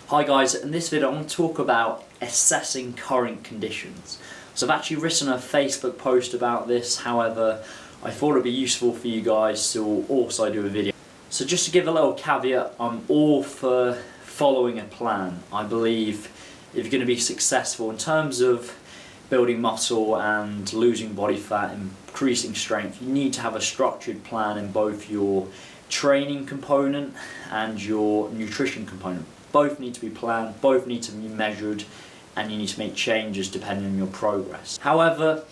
Hi guys, in this video I want to talk about assessing current conditions. So I've actually written a Facebook post about this, however I thought it would be useful for you guys to also do a video. So just to give a little caveat, I'm all for following a plan. I believe if you're going to be successful in terms of building muscle and losing body fat and increasing strength, you need to have a structured plan in both your training component and your nutrition component. Both need to be planned, both need to be measured, and you need to make changes depending on your progress. However,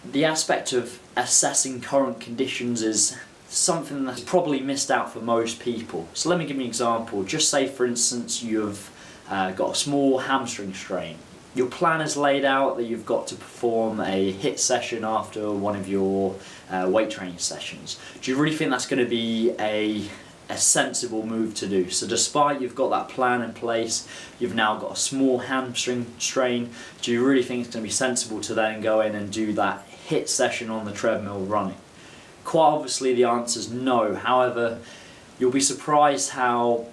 the aspect of assessing current conditions is something that's probably missed out for most people. So let me give you an example. Just say for instance you've got a small hamstring strain. Your plan is laid out that you've got to perform a HIIT session after one of your weight training sessions. Do you really think that's going to be a sensible move to do? So despite you've got that plan in place, you've now got a small hamstring strain, do you really think it's going to be sensible to then go in and do that HIIT session on the treadmill running? Quite obviously the answer is no. However, you'll be surprised how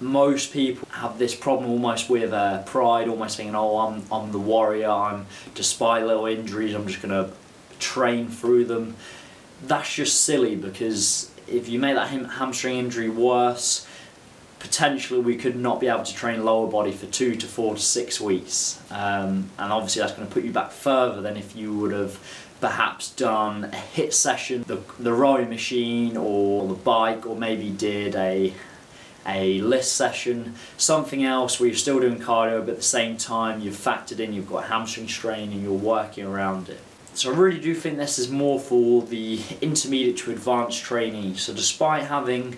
most people have this problem almost with pride, almost thinking, oh, I'm the warrior, despite little injuries, I'm just going to train through them. That's just silly, because if you make that hamstring injury worse, potentially we could not be able to train lower body for 2 to 4 to 6 weeks. And obviously that's going to put you back further than if you would have perhaps done a HIIT session, the rowing machine or the bike, or maybe did a list session, something else where you're still doing cardio but at the same time you've factored in you've got a hamstring strain and you're working around it. So I really do think this is more for the intermediate to advanced trainee. So despite having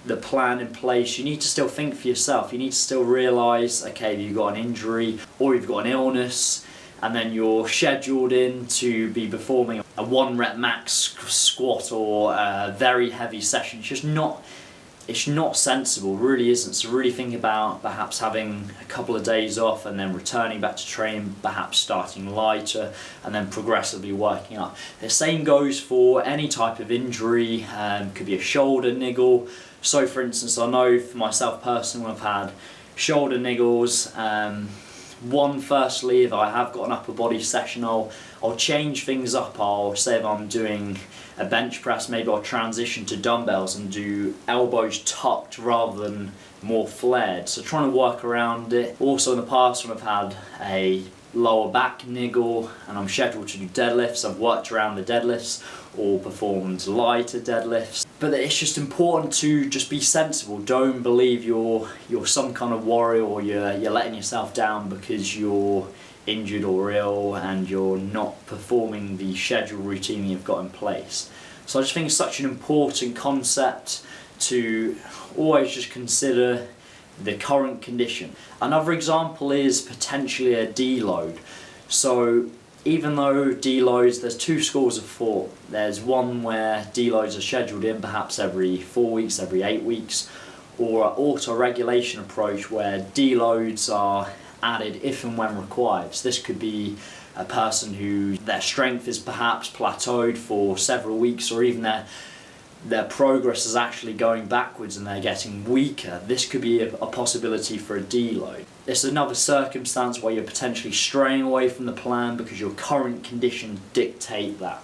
the plan in place, you need to still think for yourself. You need to still realise, okay, you've got an injury or you've got an illness, and then you're scheduled in to be performing a 1 rep max squat or a very heavy session. It's not sensible, really isn't. So really think about perhaps having a couple of days off and then returning back to training, perhaps starting lighter and then progressively working up. The same goes for any type of injury, could be a shoulder niggle. So for instance, I know for myself personally, I've had shoulder niggles. Firstly, if I have got an upper body session, I'll change things up. I'll say if I'm doing a bench press, maybe I'll transition to dumbbells and do elbows tucked rather than more flared. So trying to work around it. Also in the past when I've had a lower back niggle and I'm scheduled to do deadlifts, I've worked around the deadlifts or performed lighter deadlifts. But it's just important to just be sensible. Don't believe you're some kind of warrior or you're letting yourself down because you're injured or ill and you're not performing the schedule routine you've got in place. So I just think it's such an important concept to always just consider the current condition. Another example is potentially a deload. So even though deloads, there's 2 schools of thought. There's one where deloads are scheduled in perhaps every 4 weeks, every 8 weeks, or an auto-regulation approach where deloads are added if and when required. So this could be a person who their strength is perhaps plateaued for several weeks, or even their progress is actually going backwards and they're getting weaker. This could be a possibility for a deload. It's another circumstance where you're potentially straying away from the plan because your current conditions dictate that.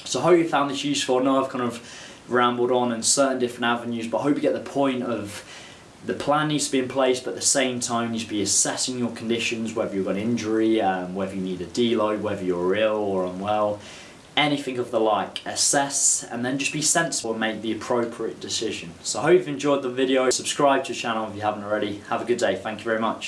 So I hope you found this useful. I know I've kind of rambled on in certain different avenues, but I hope you get the point of the plan needs to be in place, but at the same time you need to be assessing your conditions, whether you've got an injury, whether you need a deload, whether you're ill or unwell, anything of the like. Assess and then just be sensible and make the appropriate decision. So I hope you've enjoyed the video. Subscribe to the channel if you haven't already. Have a good day. Thank you very much.